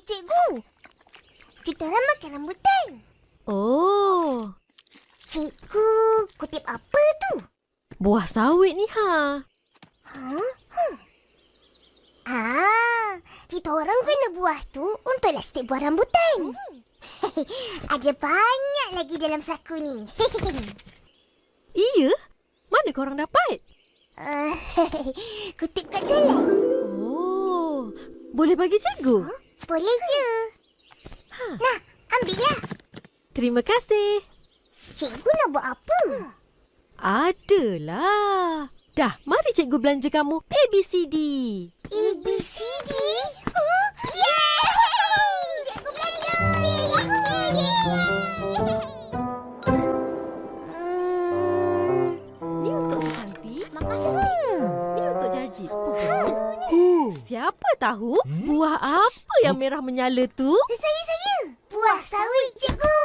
cikgu. Kita orang makan rambutan. Oh, Cikgu, kutip apa tu? buah sawit ni ha. Kita orang guna buah tu untuk lastik buah rambutan. Ada banyak lagi dalam saku ni. Iya? Mana korang dapat? Kutip kat jalan. Oh, boleh bagi cikgu? Boleh je. Nah, ambillah. Terima kasih. Cikgu nak buat apa? Adalah. Dah, mari cikgu belanja kamu ABCD. ABCD? Yeay! Cikgu belanja! Ni untuk Susanti. Makasih. Ni untuk Jarjit. Siapa tahu buah apa yang merah menyala tu? Saya. Buah sawit, cikgu.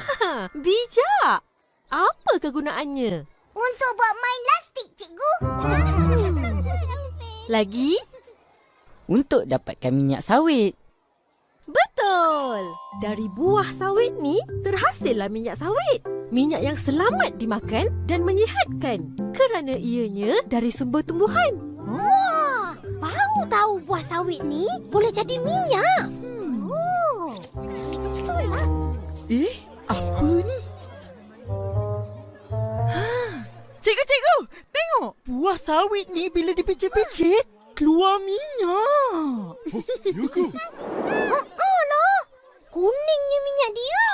Ha, bijak. Apa kegunaannya? Untuk buat main lastik, cikgu. Lagi? Untuk dapatkan minyak sawit. Betul. Dari buah sawit ni terhasillah minyak sawit. Minyak yang selamat dimakan dan menyihatkan kerana ianya dari sumber tumbuhan. Baru tahu buah sawit ni boleh jadi minyak. Betul lah. Apa ni? Cikgu, tengok. Buah sawit ni bila dipicit-picit, keluar minyak. Ya ke? Lah. Kuningnya minyak dia.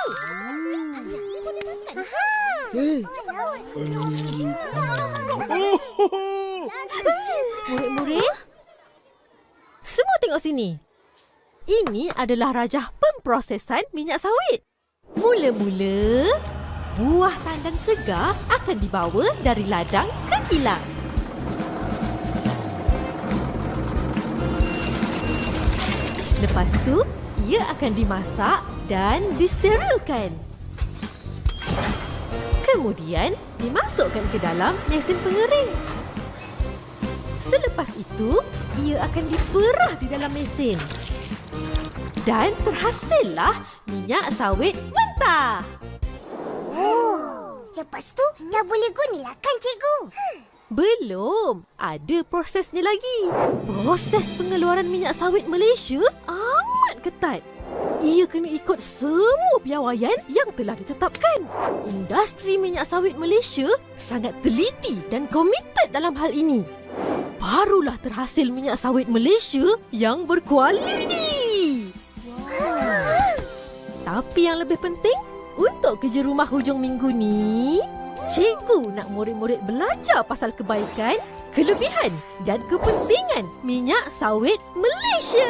Murid-murid, semua tengok sini. Ini adalah rajah pemprosesan minyak sawit. Mula-mula, buah tandan segar akan dibawa dari ladang ke kilang. Lepas tu, ia akan dimasak dan disterilkan. Kemudian, dimasukkan ke dalam mesin pengering. Selepas itu, ia akan diperah di dalam mesin. Dan terhasillah minyak sawit mentah. Lepas tu dah boleh gunalah kan, cikgu? Belum. Ada prosesnya lagi. Proses pengeluaran minyak sawit Malaysia amat ketat. Ia kena ikut semua piawaian yang telah ditetapkan. Industri minyak sawit Malaysia sangat teliti dan komited dalam hal ini. Barulah terhasil minyak sawit Malaysia yang berkualiti. Tapi yang lebih penting, untuk kerja rumah hujung minggu ni, cikgu nak murid-murid belajar pasal kebaikan, kelebihan dan kepentingan minyak sawit Malaysia.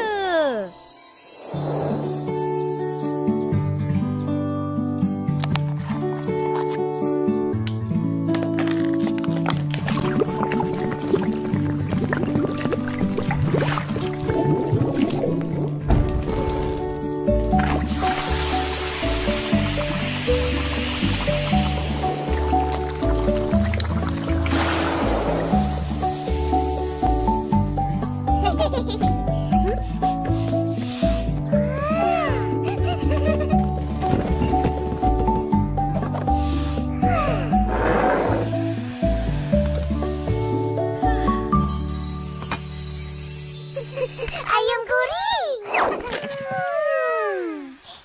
Ayam goreng.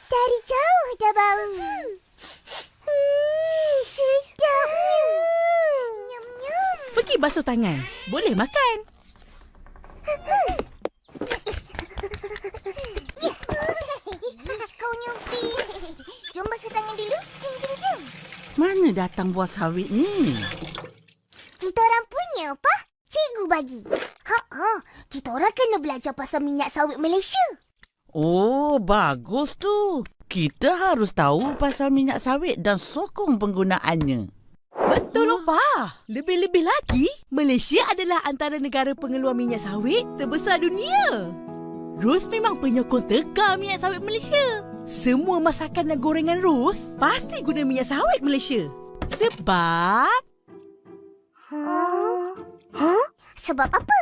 Dari jauh dah bau. Sedapnya. Nyam-nyam. Pergi basuh tangan. Boleh makan. Kau nyumpi. Jom basuh tangan dulu. Jom. Mana datang buah sawit ni? Kita orang punya, Pak. Cikgu bagi. Kita orang kena belajar pasal minyak sawit Malaysia. Oh, bagus tu. Kita harus tahu pasal minyak sawit dan sokong penggunaannya. Betul, Opah. Lebih-lebih lagi, Malaysia adalah antara negara pengeluar minyak sawit terbesar dunia. Ros memang penyokong tekar minyak sawit Malaysia. Semua masakan dan gorengan Ros pasti guna minyak sawit Malaysia. Sebab... Sebab apa?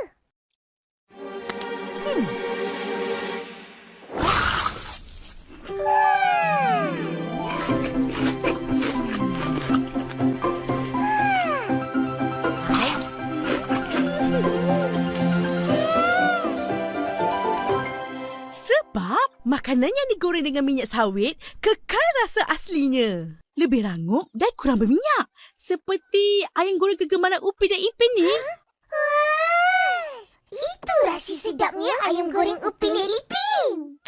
Sebab makanan yang digoreng dengan minyak sawit kekal rasa aslinya. Lebih rangup dan kurang berminyak. Seperti ayam goreng kegemaran Upin dan Ipin ni. Itu rasa sedapnya ayam goreng Upin dan Ipin.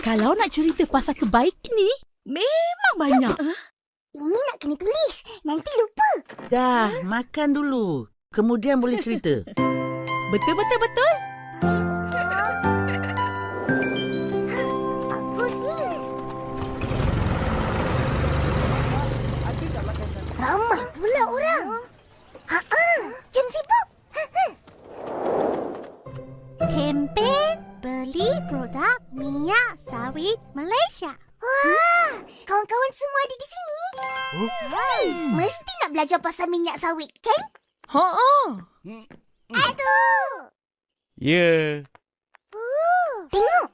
Kalau nak cerita pasal kebaikan ni, memang banyak. Ini nak kena tulis. Nanti lupa. Dah, makan dulu. Kemudian boleh cerita. Betul. Bagus ni. Ramai pula orang. Jom sibuk. Kempen beli produk minyak sawit Malaysia. Wah, kawan-kawan semua ada di sini. Mesti nak belajar pasal minyak sawit, kan? Aduh. Ya. Tengok.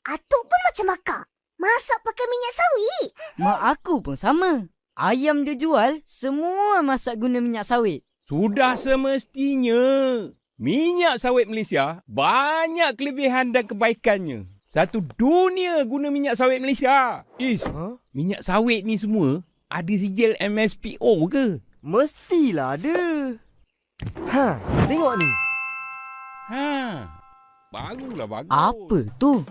Atuk pun macam akak. Masak pakai minyak sawit. Mak aku pun sama. Ayam dia jual, semua masak guna minyak sawit. Sudah semestinya. Minyak sawit Malaysia banyak kelebihan dan kebaikannya. Satu dunia guna minyak sawit Malaysia. Minyak sawit ni semua ada sijil MSPO ke? Mestilah ada. Tengok ni. Barulah bagus. Apa tu?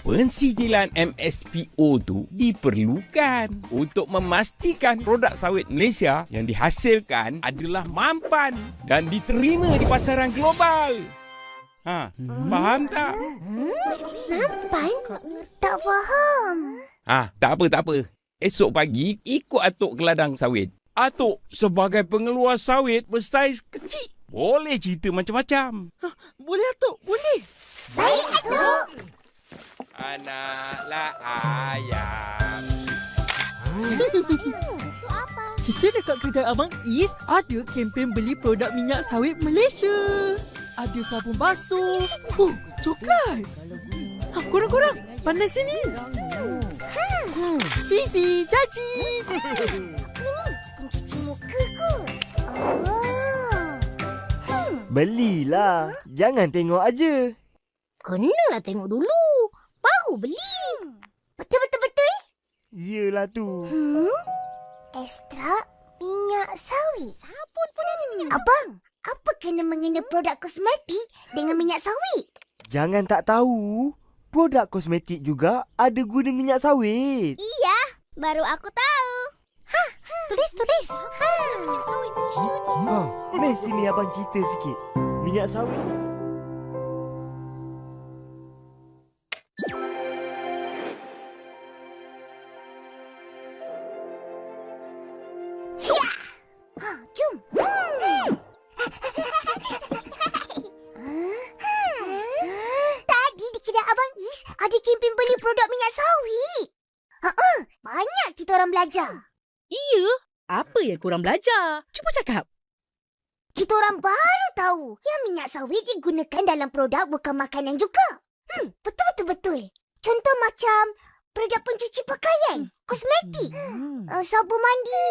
Pensijilan MSPO tu diperlukan untuk memastikan produk sawit Malaysia yang dihasilkan adalah mampan dan diterima di pasaran global. Faham tak? Nampan? Tak faham. Tak apa. Esok pagi ikut Atuk ke ladang sawit. Atuk sebagai pengeluar sawit bersaiz kecil boleh cerita macam-macam. Boleh, Atuk? Boleh. Baik, Atuk. Anaklah ayam. Kita dekat kedai Abang Is ada kempen beli produk minyak sawit Malaysia. Ada sabun basuh. Coklat. Korang, pandai sini. Fizi, Caci. Ini pencuci muka kot. Belilah. Jangan tengok aja. Kenalah tengok dulu. Baru beli. Betul. Yelah tu. Ekstrak minyak sawit. Sabun pun ada minyak. Abang, apa kena mengena produk kosmetik dengan minyak sawit? Jangan tak tahu. Produk kosmetik juga ada guna minyak sawit. Iya, baru aku tahu. Tulis. Minyak sawit Malaysia ni. Meh sini abang cerita sikit. Minyak sawit. Jom. Tadi di kedai Abang Is ada kempen beli produk minyak sawit. Banyak kita orang belajar. Iya? Apa yang korang belajar? Cuba cakap. Kita orang baru tahu yang minyak sawit digunakan dalam produk bukan makanan juga. Betul. Contoh macam produk pencuci pakaian, kosmetik, sabun mandi,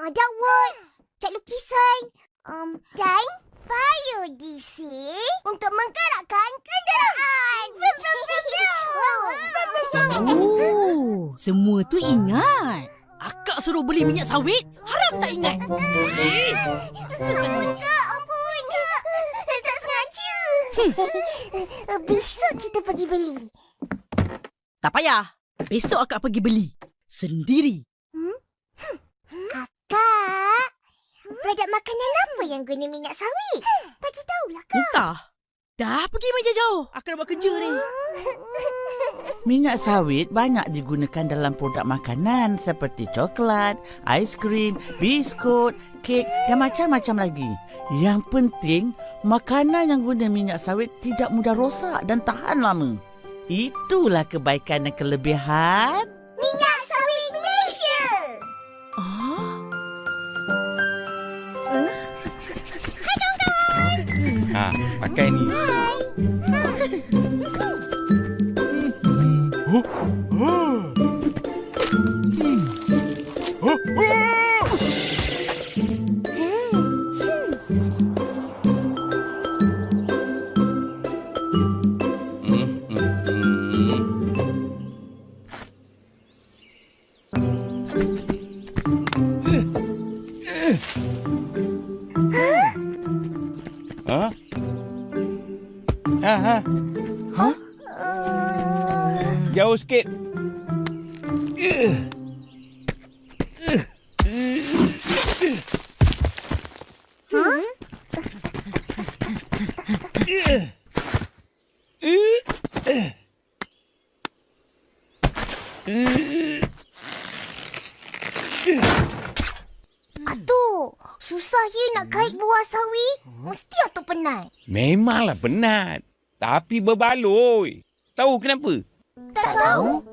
dakwat, cat lukisan dan biodiesel untuk menggerakkan kenderaan. Semua tu ingat. Akak suruh beli minyak sawit, harap tak ingat. Ampun. Tak sengaja. Besok kita pergi beli. Tak payah. Besok akak pergi beli. Sendiri. Kak, produk makanan apa yang guna minyak sawit? Bagi tahulah, Kak. Entah. Dah pergi meja jauh. Akak nak buat kerja ni. Minyak sawit banyak digunakan dalam produk makanan seperti coklat, aiskrim, biskut, kek dan macam-macam lagi. Yang penting, makanan yang guna minyak sawit tidak mudah rosak dan tahan lama. Itulah kebaikan dan kelebihan Minyak sawit Malaysia. Pakai ni. Ha? Ha? Jauh sikit. Aduh, susah ya nak kait buah sawi. Mesti Atuk penat. Memanglah penat. Tapi berbaloi. Tahu kenapa? Tak tahu.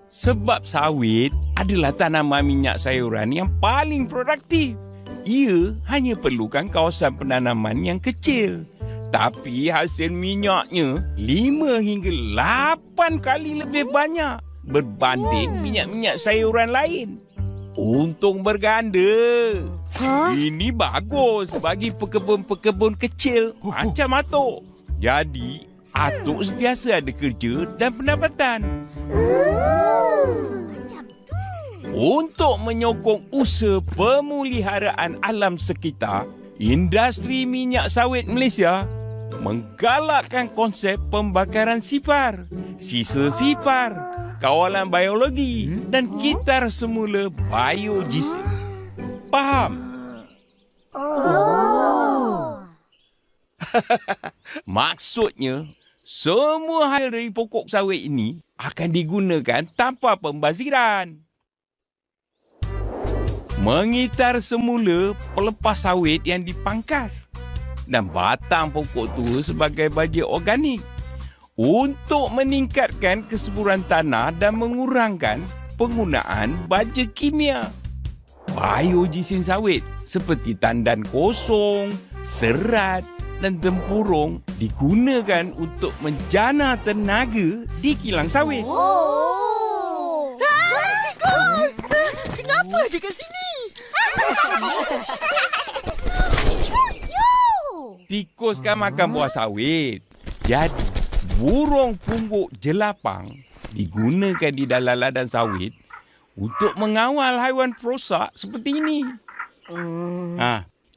Sebab sawit adalah tanaman minyak sayuran yang paling produktif. Ia hanya perlukan kawasan penanaman yang kecil. Tapi hasil minyaknya 5 hingga 8 kali lebih banyak berbanding minyak-minyak sayuran lain. Untung berganda. Ini bagus bagi pekebun-pekebun kecil macam Atuk. Jadi, Atuk sentiasa ada kerja dan pendapatan. Untuk menyokong usaha pemuliharaan alam sekitar, industri minyak sawit Malaysia menggalakkan konsep pembakaran sifar, sisa sifar, kawalan biologi dan gitar semula biodiesel. Faham? Maksudnya, semua hal dari pokok sawit ini akan digunakan tanpa pembaziran. Mengitar semula pelepas sawit yang dipangkas dan batang pokok tua sebagai baja organik untuk meningkatkan kesuburan tanah dan mengurangkan penggunaan baja kimia. Biodiesel sawit seperti tandan kosong, serat dan tempurung digunakan untuk menjana tenaga di kilang sawit. Kenapa dia kat sini? Tikus kan makan buah sawit. Jadi, burung pungguk jelapang digunakan di dalam ladang sawit untuk mengawal haiwan perosak seperti ini.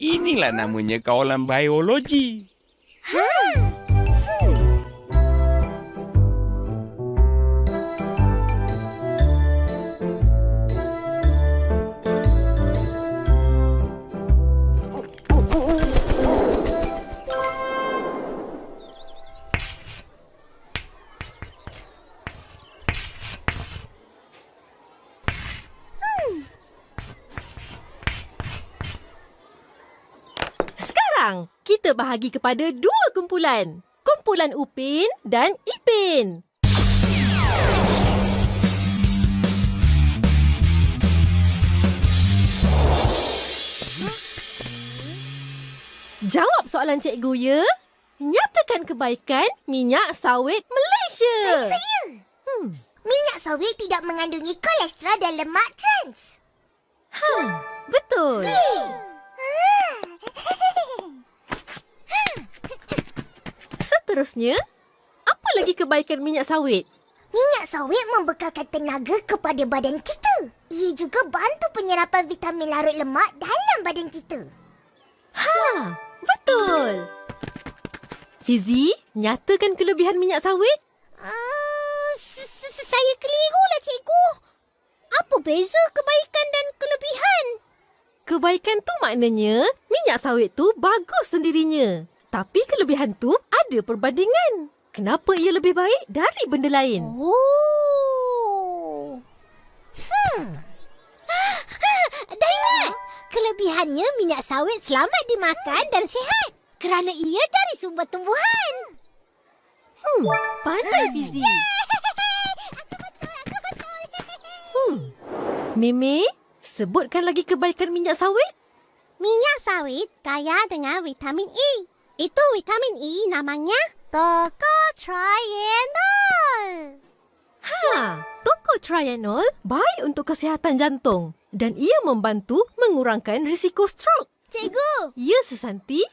Inilah namanya kawalan biologi. Kita bahagi kepada 2 kumpulan. Kumpulan Upin dan Ipin. Jawab soalan cikgu ya. Nyatakan kebaikan minyak sawit Malaysia. Saya. Minyak sawit tidak mengandungi kolesterol dan lemak trans. Betul. Seterusnya, apa lagi kebaikan minyak sawit? Minyak sawit membekalkan tenaga kepada badan kita. Ia juga bantu penyerapan vitamin larut lemak dalam badan kita. Betul. Fizi, nyatakan kelebihan minyak sawit. Saya kelirulah, cikgu. Apa beza kebaikan dan kelebihan? Kebaikan tu maknanya minyak sawit tu bagus sendirinya. Tapi kelebihan tu ada perbandingan. Kenapa ia lebih baik dari benda lain? Dah ingat! Kelebihannya minyak sawit selamat dimakan dan sihat. Kerana ia dari sumber tumbuhan. Pandai, Fizi. Mimi, sebutkan lagi kebaikan minyak sawit. Minyak sawit kaya dengan vitamin E. Itu vitamin E namanya tocotrienol. Tocotrienol baik untuk kesihatan jantung dan ia membantu mengurangkan risiko stroke. Cikgu, Ya, Susanti.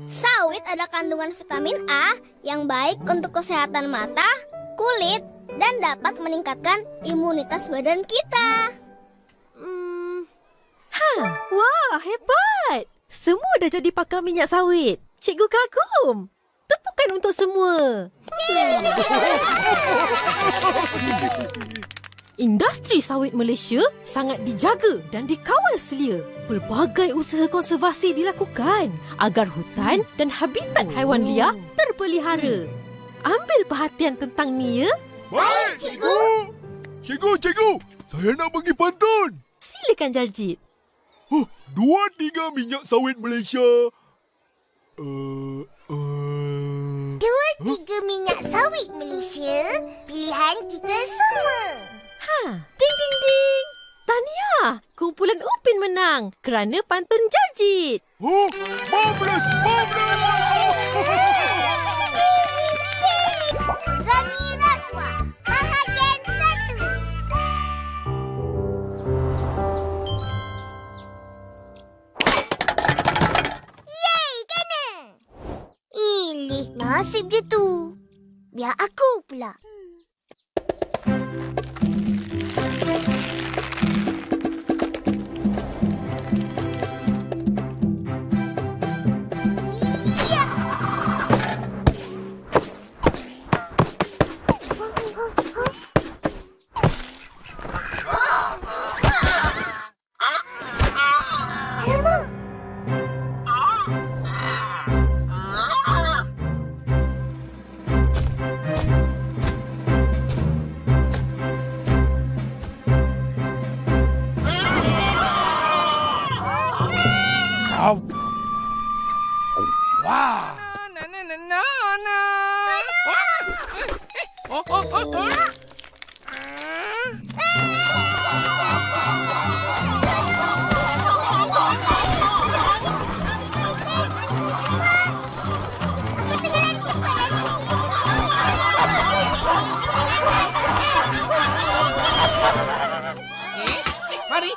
sawit ada kandungan vitamin A yang baik untuk kesehatan mata, kulit, dan dapat meningkatkan imunitas badan kita. Wah, hebat. Semua dah jadi pakar minyak sawit. Cikgu kagum. Tepukan untuk semua. Industri sawit Malaysia sangat dijaga dan dikawal selia. Pelbagai usaha konservasi dilakukan agar hutan dan habitat haiwan liar terpelihara. Ambil perhatian tentang ni ya. Baik, cikgu. Cikgu, saya nak bagi pantun. Silakan Jarjit. 2-3 minyak sawit Malaysia. 2-3 minyak sawit Malaysia. Pilihan kita semua. Ding ding ding. Tahniah, kumpulan Upin menang kerana pantun Jarjit. Marvelous! Rani Raswa, bahagian 1. Yeay, kena! Ilih, nasib je tu. Biar aku pula.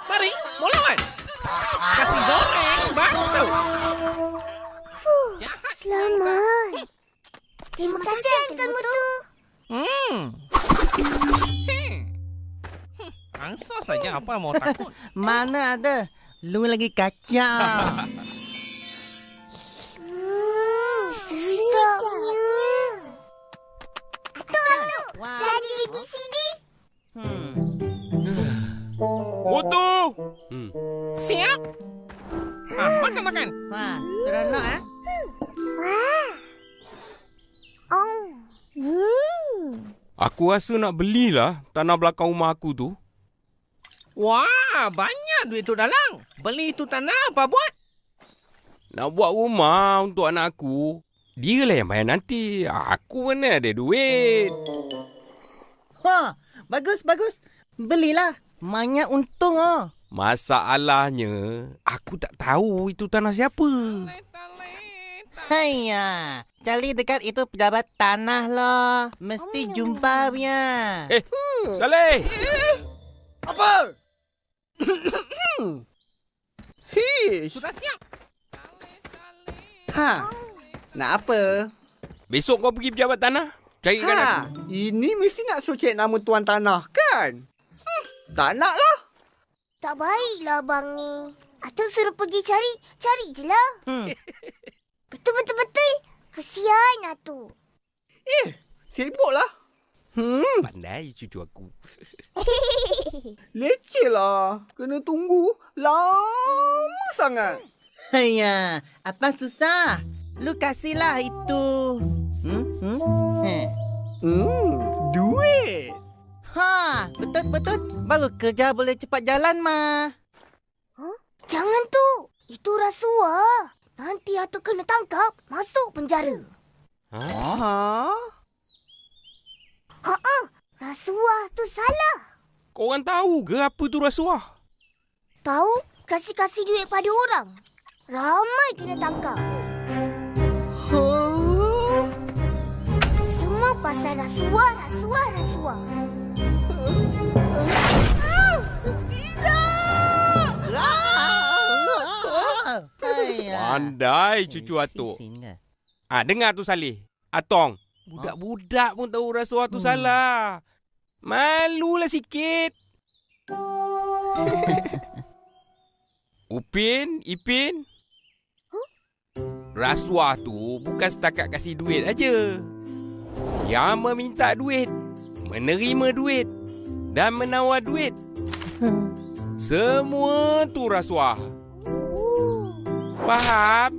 Mari, mulawan. Kasih goreng, baru tahu. Selamat. Terima kasih, Uncle Mutu. Angsa saja apa mau takut. Mana ada. Lu lagi kacau. Sedapnya. Atuk, belajar ABCD. Mutu! Siap. Makan. Wah, seronok eh? Wah. Aku rasa nak belilah tanah belakang rumah aku tu. Wah, banyak duit tu dalang. Beli tu tanah apa buat? Nak buat rumah untuk anak aku. Dia lah yang bayar nanti. Aku mana ada duit. Wah, bagus. Belilah. Banyak untung oh. Masalahnya, aku tak tahu itu tanah siapa. Haiya, cari dekat itu pejabat tanah loh. Mesti jumpa punya. Saleh! Apa? Sudah siap. Nak apa? Besok kau pergi pejabat tanah. Carikan aku. Ini mesti nak suruh cek nama tuan tanah, kan? Tak nak lah. Tak baiklah abang ni. Atuk suruh pergi cari je lah. Betul. Kesian Atuk. Sibuk lah. Pandai cucu aku. Leceh lah. Kena tunggu lama sangat. Haiya, apa susah? Lu kasihlah itu. Duit. Betul. Baru kerja boleh cepat jalan mah. Jangan tu. Itu rasuah. Nanti Atuk kena tangkap, masuk penjara. Rasuah tu salah. Korang tahu ke apa tu rasuah? Tahu? Kasih duit pada orang. Ramai kena tangkap. Semua pasal rasuah. Pandai cucu atuk. Dengar tu Saleh. Atong. Budak-budak pun tahu rasuah tu salah. Malulah sikit. Upin, Ipin. rasuah tu bukan setakat kasih duit aja. Yang meminta duit, menerima duit dan menawar duit, semua tu rasuah. Faham?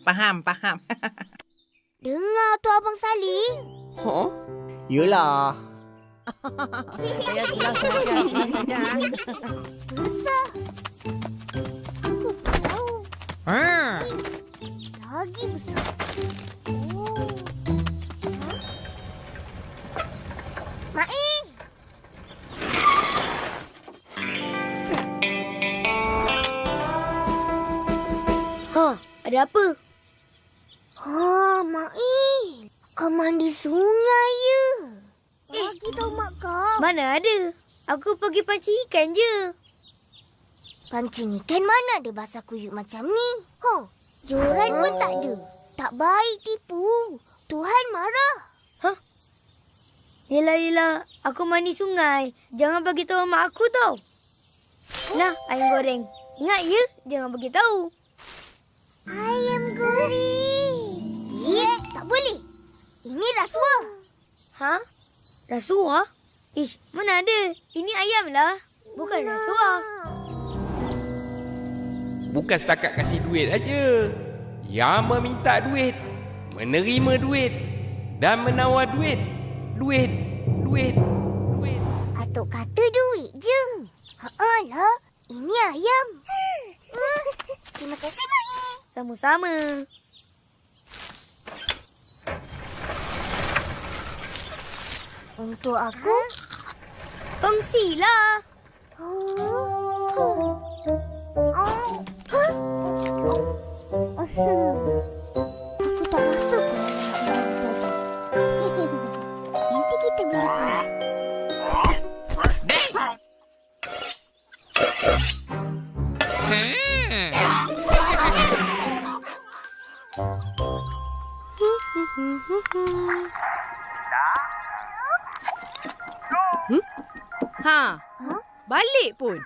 Faham. Dengar tu Abang Salih. Huh? Yelah. Saya telah saja. Besar. Aku pun tahu. Lagi besar. Oh. Main. Ada apa? Main. Kau mandi sungai ya? Lagi tahu mak kau. Mana ada? Aku pergi pancing ikan je. Pancing ikan mana ada basah kuyuk macam ni? Joran pun tak ada. Tak baik tipu. Tuhan marah. Yelah. Aku mandi sungai. Jangan bagi tahu mak aku tau. Lah, ayam goreng. Ingat ya? Jangan bagi tahu. Ayam goreng. Tak boleh. Ini rasuah. Rasuah? Ish, mana ada? Ini ayam lah. Bukan rasuah. Bukan setakat kasih duit aja. Yang meminta duit, menerima duit dan menawar duit. Duit. Atuk kata duit je. Lah, ini ayam. Terima kasih, Mai. Sama-sama. Untuk aku? Kongsilah. Aku tak masuk. Nanti kita beli pula. Balik pun.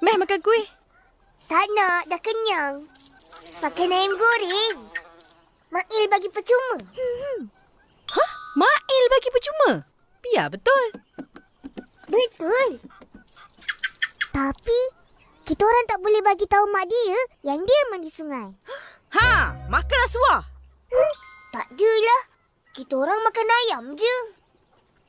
Meh makan kuih. Tak nak, dah kenyang. Makan ayam goreng. Mail bagi percuma. Mail bagi percuma? Biar betul. Betul. Tapi, kita orang tak boleh bagi tahu mak dia yang dia mandi sungai. Makan rasuah. Tak adalah. Kita orang makan ayam je.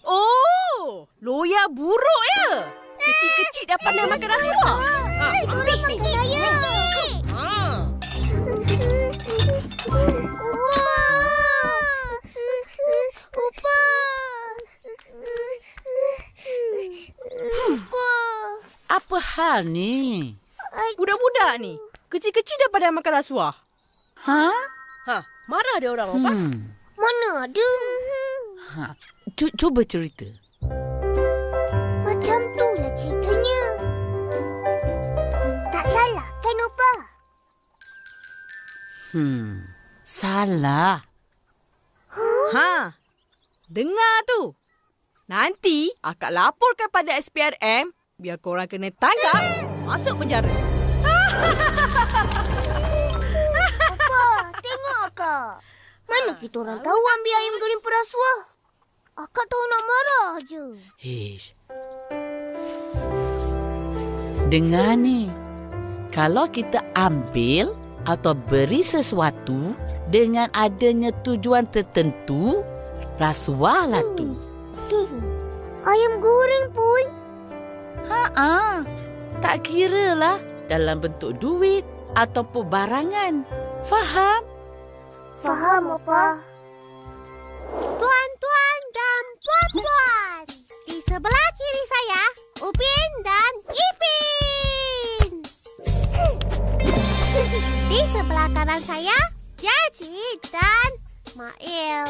Oh, loya buruk ya. Kecil-kecil dah pandai makan rasuah. Kita orang makan ayam. Apa hal ni? Budak-budak ni, kecil-kecil dah pandai makan rasuah. Marah dia orang apa? Mana ada? Cuba cerita. Macam tu lah ceritanya. Tak salah kan, Opa? Salah. Dengar tu. Nanti akak laporkan pada SPRM biar korang kena tangkap masuk penjara. Opa, tengok akak. Mana kita orang tahu ambil ayam goreng perasuah? Akak tahu nak marah je. Dengar ni. Kalau kita ambil atau beri sesuatu dengan adanya tujuan tertentu, rasuah lah tu. Ayam goreng pun? Tak kira lah dalam bentuk duit ataupun barangan. Faham? Faham, Opa. Tuan-tuan dan puan-puan, di sebelah kiri saya, Upin dan Ipin. Di sebelah kanan saya, Jaci dan Mail.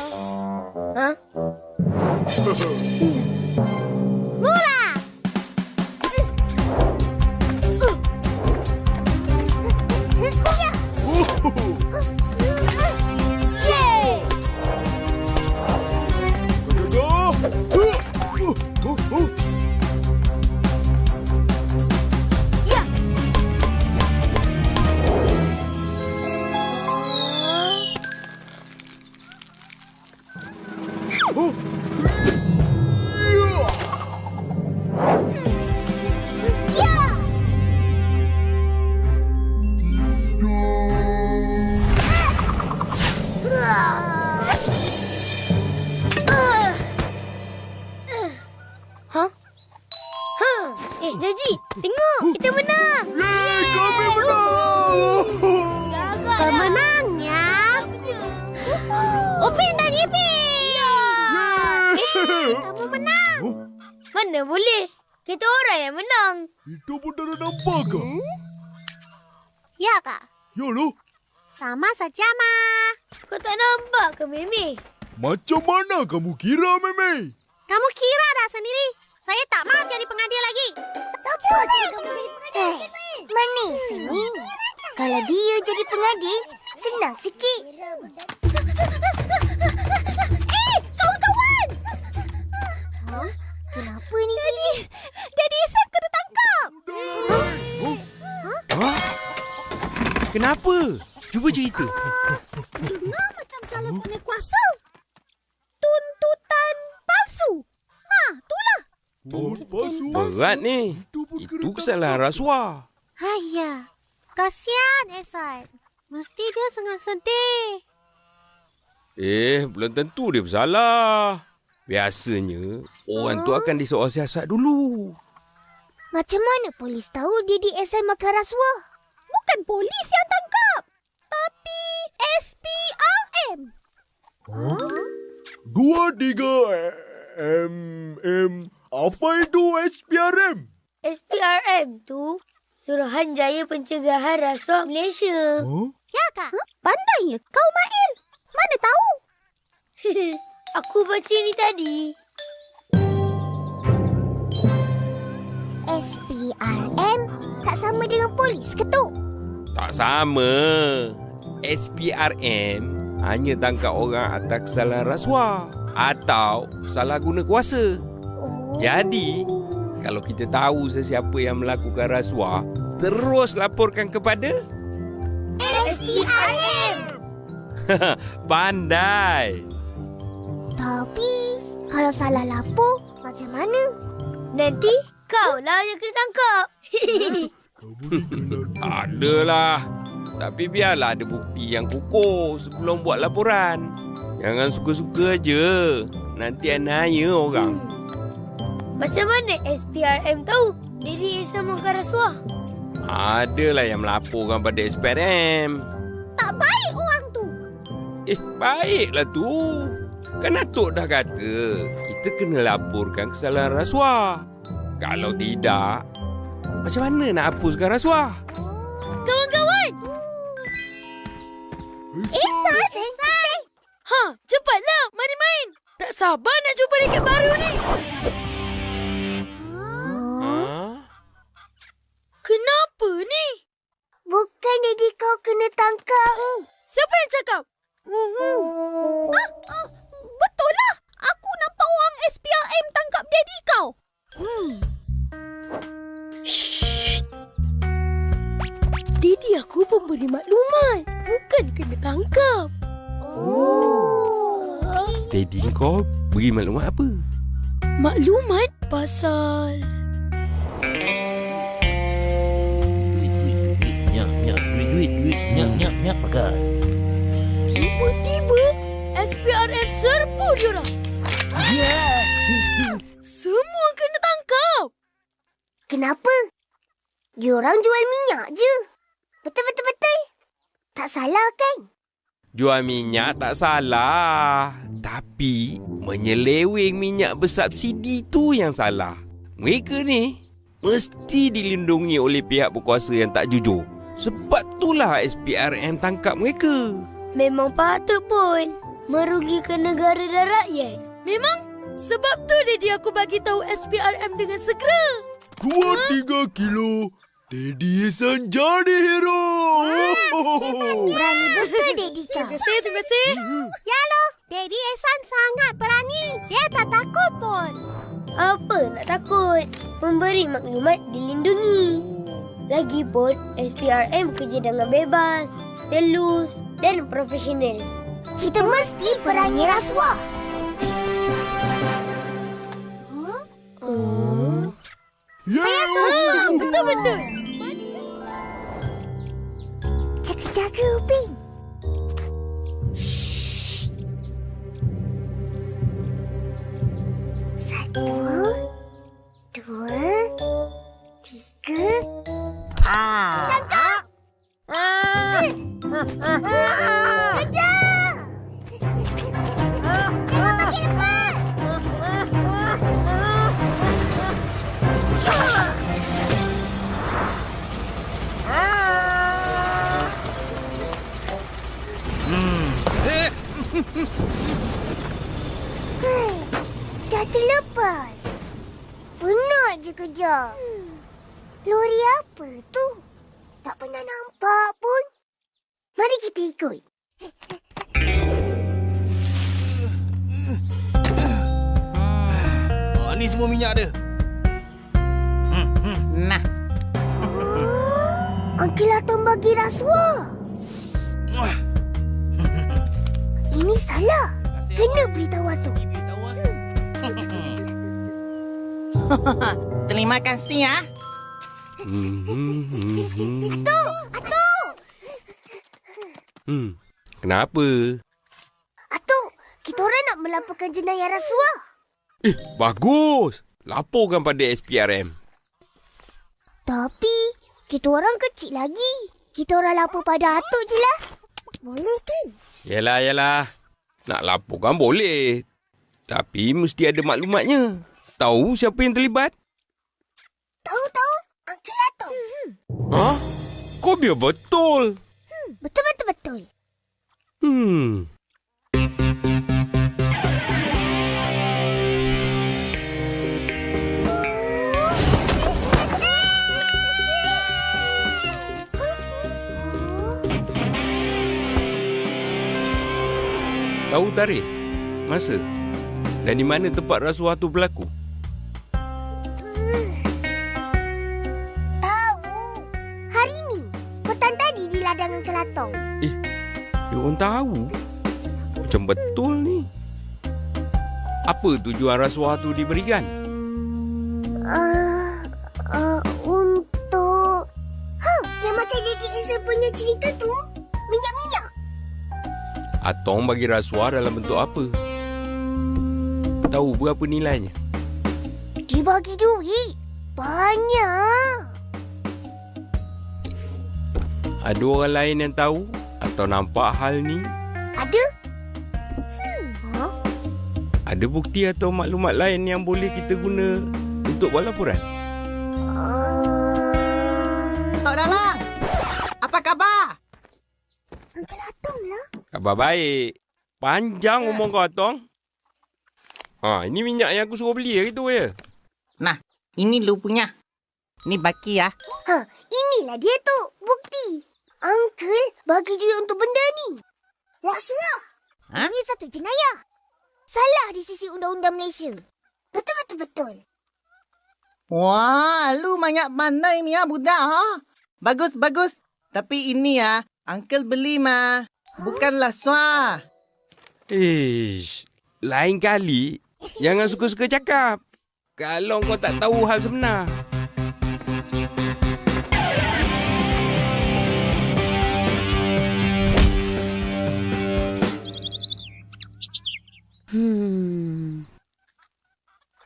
Mula! kamu menang. Mana boleh? Kita orang yang menang. Itu pun dah nampak ke? Ya, Kak. Ya loh. Sama saja, Ma. Kau tak nampak ke, Meme? Macam mana kamu kira, Meme? Kamu kira dah sendiri. Saya tak mau jadi pengadil lagi. Siapa kamu jadi pengadil? Manis ini. Kalau dia jadi pengadil, senang sikit. Kawan-kawan! Kenapa ni, Fizi? Daddy Ihsan kena tangkap. Kenapa? Cuba cerita. Dengar macam salah guna kuasa. Tuntutan palsu. Itulah. Berat ni. Itu kesalahan rasuah. Haiya, kasihan Ihsan. Mesti dia sangat sedih. Belum tentu dia bersalah. Biasanya, orang tu akan disoal siasat dulu. Macam mana polis tahu Daddy Ihsan makan rasuah? Bukan polis yang tangkap. Tapi SPRM. 2-3 apa itu SPRM? SPRM tu Suruhanjaya Pencegahan Rasuah Malaysia. Ya, Kak. Pandainya kau, Mail. Mana tahu? Aku baca ni tadi. SPRM tak sama dengan polis ke tu? Tak sama. SPRM hanya tangkap orang atas kesalahan rasuah atau salah guna kuasa. Jadi, kalau kita tahu sesiapa yang melakukan rasuah, terus laporkan kepada SPRM. Pandai. Tapi, kalau salah lapor, macam mana? Nanti kau lah yang kena tangkap. Adalah. Tapi biarlah ada bukti yang kukuh sebelum buat laporan. Jangan suka-suka je. Nanti anaya orang. Macam mana SPRM tahu Daddy Ihsan makan rasuah? Adalah yang melaporkan pada SPRM. Tak baik orang tu. Baiklah tu. Kan Atuk dah kata, kita kena laporkan kesalahan rasuah. Kalau tidak, macam mana nak hapuskan rasuah? Kawan-kawan! Ihsan! Cepatlah, mari main. Tak sabar nak jumpa raket baru ni. Kenapa ni? Bukan Daddy kau kena tangkap. Siapa yang cakap? Betul lah. Aku nampak orang SPRM tangkap Daddy kau. Daddy aku pemberi maklumat. Bukan kena tangkap. Daddy kau beri maklumat apa? Maklumat pasal... Duit, pakai. Tiba-tiba SPRM serbu diorang. Semua kena tangkap. Kenapa? Diorang jual minyak je. Betul-betul. Tak salah kan? Jual minyak tak salah. Tapi menyeleweng minyak bersubsidi tu yang salah. Mereka ni mesti dilindungi oleh pihak berkuasa yang tak jujur. Sebab itulah SPRM tangkap mereka. Memang patut pun. Merugikan negara dan rakyat. Memang. Sebab tu Daddy aku bagi tahu SPRM dengan segera. 2-3 kilo. Daddy Ihsan jadi hero. Berani betul Daddy kau. Terima kasih. Ya loh, Daddy Ihsan sangat berani. Dia tak takut pun. Apa nak takut? Memberi maklumat dilindungi. Lagipun, SPRM kerja dengan bebas, telus dan profesional. Kita mesti perangi rasuah. Saya seronok. Betul-betul. Jaga-jaga, Upin. Satu, dua, tiga. Tangkap! Kejar! Jangan makin lepas! Dah terlepas. Penat je kerja. Lori apa tu? Tak pernah nampak pun. Mari kita ikut. Ni semua minyak dia. Nah, Uncle Atom bagi rasuah. Ini salah. Kena beritahu Atom. terima kasih ya. Atom! Kenapa? Atom, kita orang nak melaporkan jenayah rasuah. Bagus. Laporkan pada SPRM. Tapi, kita orang kecil lagi. Kita orang lapor pada Atok je lah. Boleh kan? Yalah. Nak laporkan boleh. Tapi mesti ada maklumatnya. Tahu siapa yang terlibat? Tahu. Uncle Atom. Ha? Kau biar betul. Betul. Tahu tarikh, masa dan di mana tempat rasuah tu berlaku? Tahu. Hari ni. Petang tadi di ladang Uncle Atom. Dia orang tahu. Macam betul ni. Apa tujuan rasuah tu diberikan? Untuk... yang macam Daddy Ezra punya cerita tu. Minyak-minyak. Atong bagi rasuah dalam bentuk apa? Tahu berapa nilainya? Dia bagi duit. Banyak. Ada orang lain yang tahu atau nampak hal ni? Ada? Ada bukti atau maklumat lain yang boleh kita guna untuk buat laporan? Tok Dalang, apa khabar? Uncle Atom lah. Khabar baik. Panjang umur kau, Atong. Ini minyak yang aku suruh beli hari tu ya. Nah, ini lu punya. Ni baki ya. Inilah dia tu. Bukti. Uncle bagi duit untuk benda ni. Rasuah. Ini satu jenayah. Salah di sisi undang-undang Malaysia. Betul. Wah, lu banyak pandai ni ya budak ha. Bagus. Tapi ini ya, Uncle beli mah. Bukanlah suah. Lain kali jangan suka-suka cakap. Kalau kau tak tahu hal sebenar.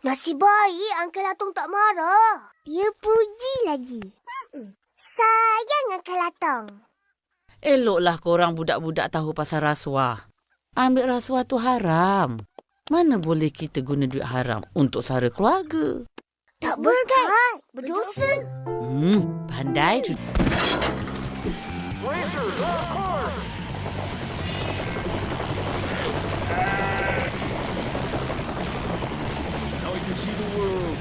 Nasib baik Uncle Atom tak marah. Dia puji lagi. Sayang Uncle Atom. Eloklah korang budak-budak tahu pasal rasuah. Ambil rasuah tu haram. Mana boleh kita guna duit haram untuk sara keluarga? Tak berkat. Berdosa. Pandai tu. Now you can see the world.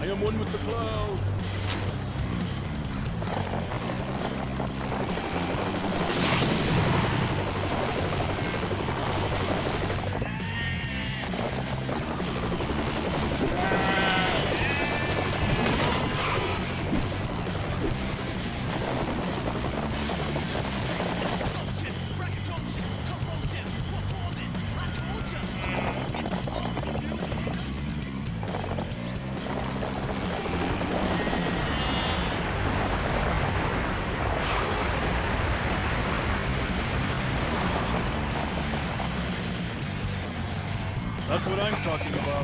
I am one with the clouds. That's what I'm talking about.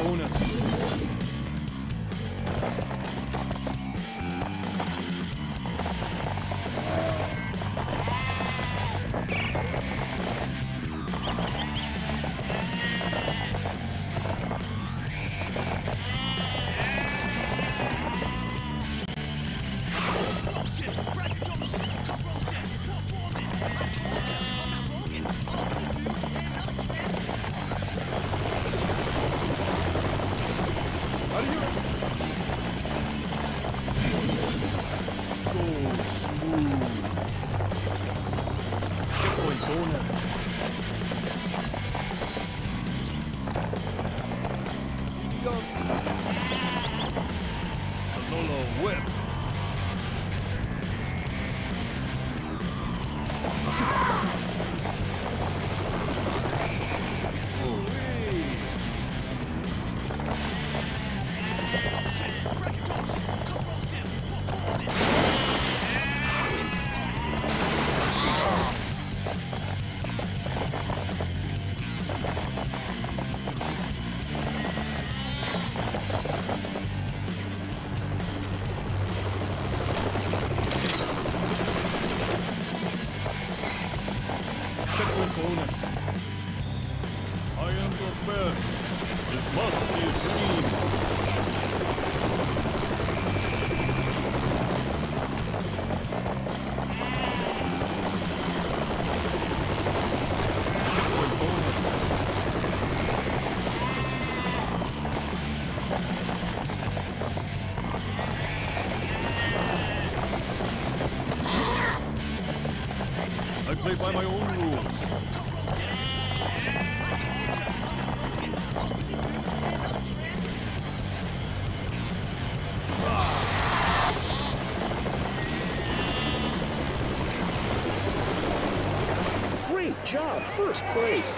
bonus. Bonus. I am your best. This must be a dream. Checkpoint bonus. I play by my own rules. Great job, first place.